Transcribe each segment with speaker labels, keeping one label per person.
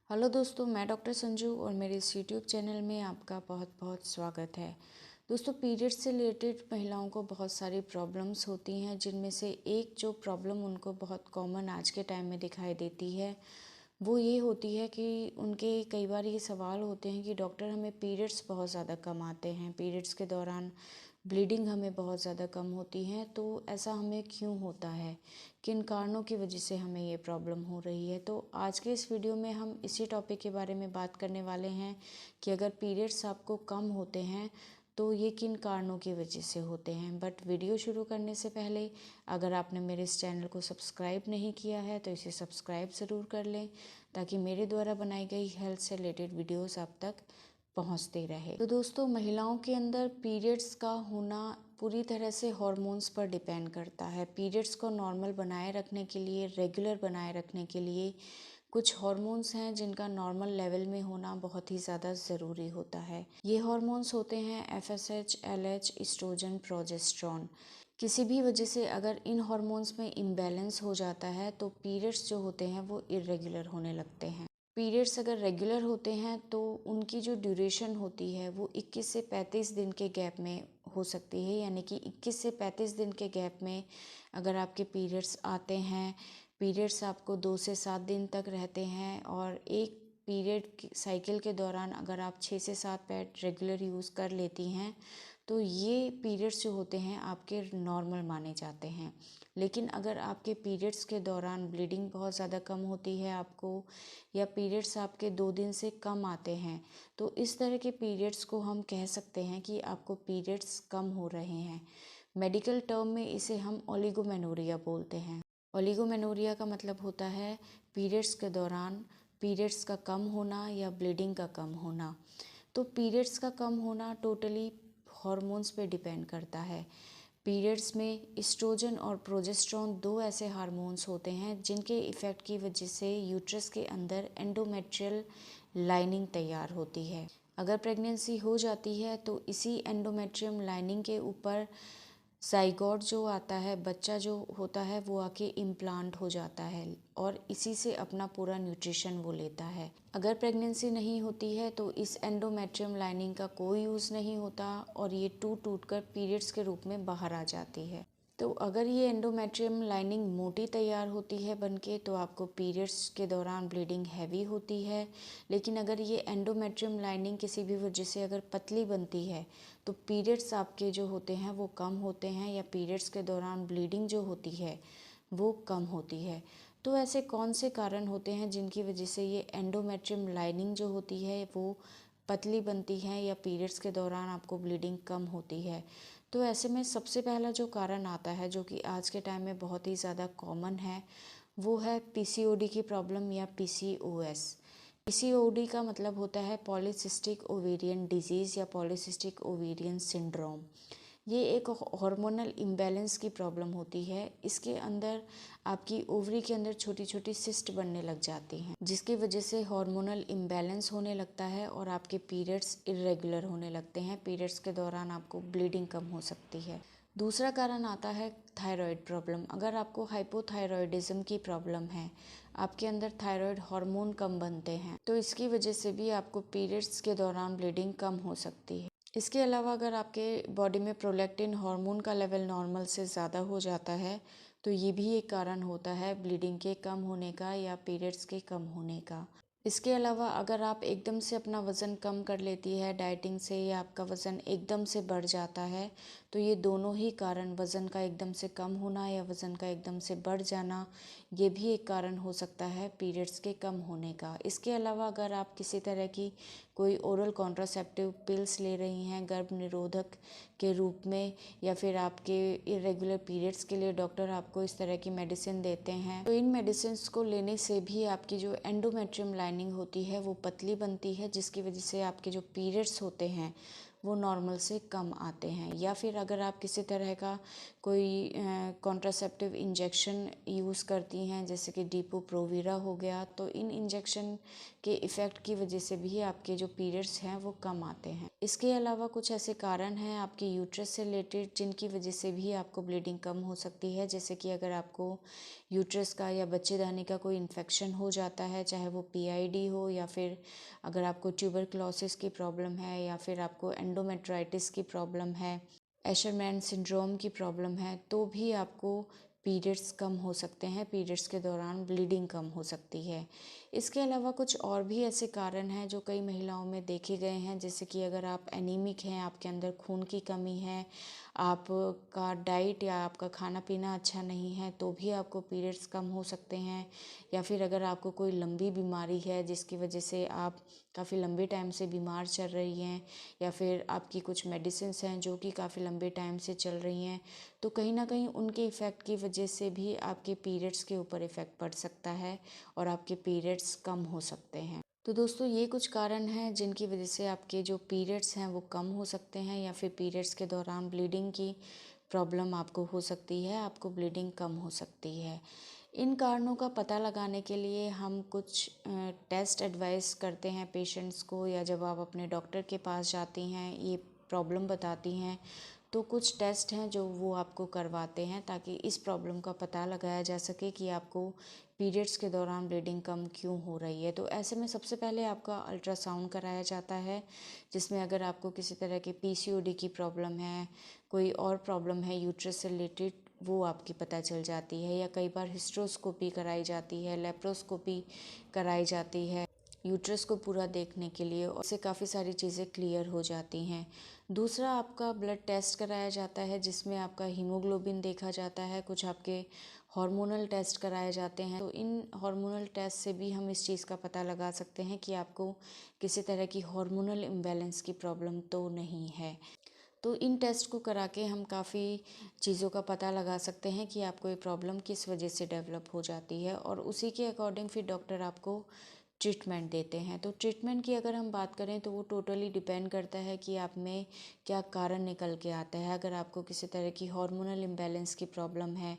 Speaker 1: Hello दोस्तों, मैं doctor Sanju और मेरे इस यूट्यूब चैनल में आपका बहुत बहुत स्वागत है। दोस्तों, पीरियड्स से रिलेटेड महिलाओं को बहुत सारी प्रॉब्लम्स होती हैं, जिनमें से एक जो प्रॉब्लम उनको बहुत कॉमन आज के टाइम में दिखाई देती है वो ये होती है कि उनके कई बार ये सवाल होते हैं कि डॉक्टर हमें पीरियड्स बहुत ज़्यादा कम आते हैं, पीरियड्स के दौरान ब्लीडिंग हमें बहुत ज़्यादा कम होती है, तो ऐसा हमें क्यों होता है, किन कारणों की वजह से हमें ये प्रॉब्लम हो रही है। तो आज के इस वीडियो में हम इसी टॉपिक के बारे में बात करने वाले हैं कि अगर पीरियड्स आपको कम होते हैं तो ये किन कारणों की वजह से होते हैं। बट वीडियो शुरू करने से पहले अगर आपने मेरे इस चैनल को सब्सक्राइब नहीं किया है तो इसे सब्सक्राइब ज़रूर कर लें, ताकि मेरे द्वारा बनाई गई हेल्थ से रिलेटेड वीडियोस आप तक पहुंचते रहे। तो दोस्तों, महिलाओं के अंदर पीरियड्स का होना पूरी तरह से हॉर्मोन्स पर डिपेंड करता है। पीरियड्स को नॉर्मल बनाए रखने के लिए, रेगुलर बनाए रखने के लिए कुछ हॉर्मोन्स हैं जिनका नॉर्मल लेवल में होना बहुत ही ज़्यादा ज़रूरी होता है। ये हॉर्मोन्स होते हैं एफएसएच, एलएच, एस्ट्रोजन, प्रोजेस्टेरॉन। किसी भी वजह से अगर इन हॉर्मोन्स में इम्बैलेंस हो जाता है तो पीरियड्स जो होते हैं वो इरेगुलर होने लगते हैं। पीरियड्स अगर रेगुलर होते हैं तो उनकी जो ड्यूरेशन होती है वो 21 से 35 दिन के गैप में हो सकती है, यानी कि 21 से 35 दिन के गैप में अगर आपके पीरियड्स आते हैं, पीरियड्स आपको 2 से 7 दिन तक रहते हैं और एक पीरियड साइकिल के दौरान अगर आप 6 से 7 पैड रेगुलर यूज़ कर लेती हैं तो ये पीरियड्स जो होते हैं आपके नॉर्मल माने जाते हैं। लेकिन अगर आपके पीरियड्स के दौरान ब्लीडिंग बहुत ज़्यादा कम होती है आपको, या पीरियड्स आपके 2 दिन से कम आते हैं, तो इस तरह के पीरियड्स को हम कह सकते हैं कि आपको पीरियड्स कम हो रहे हैं। मेडिकल टर्म में इसे हम ओलिगोमेनोरिया बोलते हैं। ओलिगोमेनोरिया का मतलब होता है पीरियड्स के दौरान पीरियड्स का कम होना या ब्लीडिंग का कम होना। तो पीरियड्स का कम होना टोटली हॉर्मोन्स पे डिपेंड करता है। पीरियड्स में एस्ट्रोजन और प्रोजेस्टेरॉन दो ऐसे हार्मोन्स होते हैं जिनके इफ़ेक्ट की वजह से यूट्रस के अंदर एंडोमेट्रियल लाइनिंग तैयार होती है। अगर प्रेगनेंसी हो जाती है तो इसी एंडोमेट्रियम लाइनिंग के ऊपर ज़ाइगोट जो आता है, बच्चा जो होता है वो आके इम्प्लांट हो जाता है और इसी से अपना पूरा न्यूट्रिशन वो लेता है। अगर प्रेगनेंसी नहीं होती है तो इस एंडोमेट्रियम लाइनिंग का कोई यूज़ नहीं होता और ये टूट टूट कर पीरियड्स के रूप में बाहर आ जाती है। तो अगर ये एंडोमेट्रियम लाइनिंग मोटी तैयार होती है बनके तो आपको पीरियड्स के दौरान ब्लीडिंग हैवी होती है। लेकिन अगर ये एंडोमेट्रियम लाइनिंग किसी भी वजह से अगर पतली बनती है तो पीरियड्स आपके जो होते हैं वो कम होते हैं, या पीरियड्स के दौरान ब्लीडिंग जो होती है वो कम होती है। तो ऐसे कौन से कारण होते हैं जिनकी वजह से ये एंडोमेट्रियम लाइनिंग जो होती है वो पतली बनती है या पीरियड्स के दौरान आपको ब्लीडिंग कम होती है। तो ऐसे में सबसे पहला जो कारण आता है, जो कि आज के टाइम में बहुत ही ज़्यादा कॉमन है, वो है पीसीओडी की प्रॉब्लम या पीसीओएस। पीसीओडी का मतलब होता है पॉलीसिस्टिक ओवेरियन डिजीज़ या पॉलीसिस्टिक ओवेरियन सिंड्रोम। ये एक हार्मोनल इम्बैलेंस की प्रॉब्लम होती है। इसके अंदर आपकी ओवरी के अंदर छोटी छोटी सिस्ट बनने लग जाती हैं, जिसकी वजह से हार्मोनल इम्बैलेंस होने लगता है और आपके पीरियड्स इरेगुलर होने लगते हैं। पीरियड्स के दौरान आपको ब्लीडिंग कम हो सकती है। दूसरा कारण आता है थायराइड प्रॉब्लम। अगर आपको हाइपोथायरॉयडिज्म की प्रॉब्लम है, आपके अंदर थायराइड हार्मोन कम बनते हैं, तो इसकी वजह से भी आपको पीरियड्स के दौरान ब्लीडिंग कम हो सकती है। इसके अलावा अगर आपके बॉडी में प्रोलैक्टिन हार्मोन का लेवल नॉर्मल से ज़्यादा हो जाता है तो ये भी एक कारण होता है ब्लीडिंग के कम होने का या पीरियड्स के कम होने का। इसके अलावा अगर आप एकदम से अपना वज़न कम कर लेती है डाइटिंग से, या आपका वज़न एकदम से बढ़ जाता है, तो ये दोनों ही कारण, वज़न का एकदम से कम होना या वज़न का एकदम से बढ़ जाना, ये भी एक कारण हो सकता है पीरियड्स के कम होने का। इसके अलावा अगर आप किसी तरह की कोई ओरल कॉन्ट्रासेप्टिव पिल्स ले रही हैं गर्भ निरोधक के रूप में, या फिर आपके इरेगुलर पीरियड्स के लिए डॉक्टर आपको इस तरह की मेडिसिन देते हैं, तो इन मेडिसिन को लेने से भी आपकी जो एंडोमेट्रियम लाइनिंग होती है वो पतली बनती है, जिसकी वजह से आपके जो पीरियड्स होते हैं वो नॉर्मल से कम आते हैं। या फिर अगर आप किसी तरह का कोई कॉन्ट्रासेप्टिव इंजेक्शन यूज़ करती हैं, जैसे कि डीपो प्रोवीरा हो गया, तो इन इंजेक्शन के इफ़ेक्ट की वजह से भी आपके जो पीरियड्स हैं वो कम आते हैं। इसके अलावा कुछ ऐसे कारण हैं आपके यूट्रस से रिलेटेड जिनकी वजह से भी आपको ब्लीडिंग कम हो सकती है। जैसे कि अगर आपको यूट्रस का या बच्चेदानी का कोई इन्फेक्शन हो जाता है, चाहे वो पीआईडी हो, या फिर अगर आपको ट्यूबरक्लोसिस की प्रॉब्लम है, या फिर आपको एंडोमेट्राइटिस की प्रॉब्लम है, एशरमैन सिंड्रोम की प्रॉब्लम है, तो भी आपको पीरियड्स कम हो सकते हैं, पीरियड्स के दौरान ब्लीडिंग कम हो सकती है। इसके अलावा कुछ और भी ऐसे कारण हैं जो कई महिलाओं में देखे गए हैं, जैसे कि अगर आप एनीमिक हैं, आपके अंदर खून की कमी है, आपका डाइट या आपका खाना पीना अच्छा नहीं है, तो भी आपको पीरियड्स कम हो सकते हैं। या फिर अगर आपको कोई लंबी बीमारी है जिसकी वजह से आप काफ़ी लंबे टाइम से बीमार चल रही हैं, या फिर आपकी कुछ मेडिसिन्स हैं जो कि काफ़ी लंबे टाइम से चल रही हैं, तो कहीं ना कहीं उनके इफ़ेक्ट की वजह से भी आपके पीरियड्स के ऊपर इफ़ेक्ट पड़ सकता है और आपके पीरियड्स कम हो सकते हैं। तो दोस्तों, ये कुछ कारण हैं जिनकी वजह से आपके जो पीरियड्स हैं वो कम हो सकते हैं, या फिर पीरियड्स के दौरान ब्लीडिंग की प्रॉब्लम आपको हो सकती है, आपको ब्लीडिंग कम हो सकती है। इन कारणों का पता लगाने के लिए हम कुछ टेस्ट एडवाइस करते हैं पेशेंट्स को, या जब आप अपने डॉक्टर के पास जाती हैं, ये प्रॉब्लम बताती हैं, तो कुछ टेस्ट हैं जो वो आपको करवाते हैं ताकि इस प्रॉब्लम का पता लगाया जा सके कि आपको पीरियड्स के दौरान ब्लीडिंग कम क्यों हो रही है। तो ऐसे में सबसे पहले आपका अल्ट्रासाउंड कराया जाता है, जिसमें अगर आपको किसी तरह की पीसीओडी की प्रॉब्लम है, कोई और प्रॉब्लम है यूट्रस से रिलेटेड, वो आपकी पता चल जाती है। या कई बार हिस्ट्रोस्कोपी कराई जाती है, लेप्रोस्कोपी कराई जाती है यूट्रस को पूरा देखने के लिए, और इससे काफ़ी सारी चीज़ें क्लियर हो जाती हैं। दूसरा, आपका ब्लड टेस्ट कराया जाता है जिसमें आपका हीमोग्लोबिन देखा जाता है, कुछ आपके हार्मोनल टेस्ट कराए जाते हैं। तो इन हार्मोनल टेस्ट से भी हम इस चीज़ का पता लगा सकते हैं कि आपको किसी तरह की हार्मोनल इम्बैलेंस की प्रॉब्लम तो नहीं है। तो इन टेस्ट को करा के हम काफ़ी चीज़ों का पता लगा सकते हैं कि आपको ये प्रॉब्लम किस वजह से डेवलप हो जाती है, और उसी के अकॉर्डिंग फिर डॉक्टर आपको ट्रीटमेंट देते हैं। तो ट्रीटमेंट की अगर हम बात करें तो वो टोटली डिपेंड करता है कि आप में क्या कारण निकल के आता है। अगर आपको किसी तरह की हार्मोनल इम्बैलेंस की प्रॉब्लम है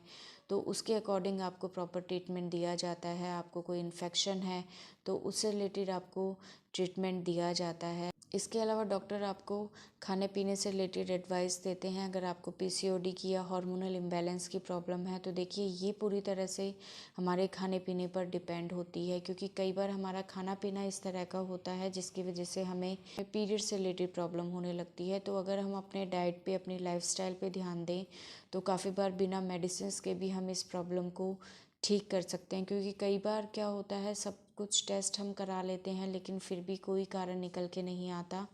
Speaker 1: तो उसके अकॉर्डिंग आपको प्रॉपर ट्रीटमेंट दिया जाता है। आपको कोई इन्फेक्शन है तो उससे रिलेटेड आपको ट्रीटमेंट दिया जाता है। इसके अलावा डॉक्टर आपको खाने पीने से रिलेटेड एडवाइस देते हैं। अगर आपको पीसीओडी की या हार्मोनल इम्बैलेंस की प्रॉब्लम है तो देखिए, ये पूरी तरह से हमारे खाने पीने पर डिपेंड होती है, क्योंकि कई बार हमारा खाना पीना इस तरह का होता है जिसकी वजह से हमें पीरियड से रिलेटेड प्रॉब्लम होने लगती है। तो अगर हम अपने डाइट पे, अपनी लाइफस्टाइल पे ध्यान दें तो काफ़ी बार बिना मेडिसिन के भी हम इस प्रॉब्लम को ठीक कर सकते हैं। क्योंकि कई बार क्या होता है, सब कुछ टेस्ट हम करा लेते हैं लेकिन फिर भी कोई कारण निकल के नहीं आता।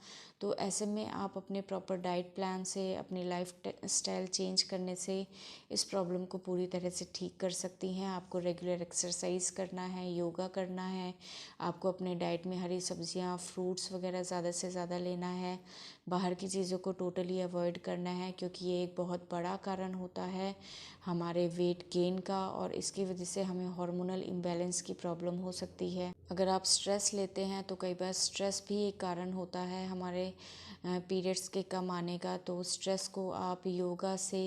Speaker 1: तो ऐसे में आप अपने प्रॉपर डाइट प्लान से, अपनी लाइफ स्टाइल चेंज करने से इस प्रॉब्लम को पूरी तरह से ठीक कर सकती हैं। आपको रेगुलर एक्सरसाइज करना है, योगा करना है, आपको अपने डाइट में हरी सब्जियां, फ्रूट्स वगैरह ज़्यादा से ज़्यादा लेना है, बाहर की चीज़ों को टोटली अवॉइड करना है, क्योंकि ये एक बहुत बड़ा कारण होता है हमारे वेट गेन का, और इसकी वजह से हमें हार्मोनल इम्बैलेंस की प्रॉब्लम हो सकती है। अगर आप स्ट्रेस लेते हैं तो कई बार स्ट्रेस भी एक कारण होता है हमारे पीरियड्स के कम आने का। तो स्ट्रेस को आप योगा से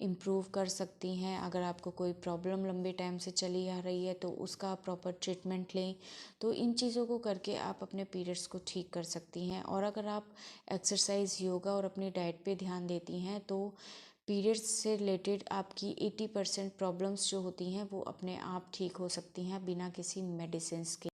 Speaker 1: इम्प्रूव कर सकती हैं। अगर आपको कोई प्रॉब्लम लंबे टाइम से चली आ रही है तो उसका प्रॉपर ट्रीटमेंट लें। तो इन चीज़ों को करके आप अपने पीरियड्स को ठीक कर सकती हैं। और अगर आप एक्सरसाइज, योगा और अपनी डाइट पे ध्यान देती हैं तो पीरियड्स से रिलेटेड आपकी 80% प्रॉब्लम्स जो होती हैं वो अपने आप ठीक हो सकती हैं बिना किसी मेडिसिन्स के।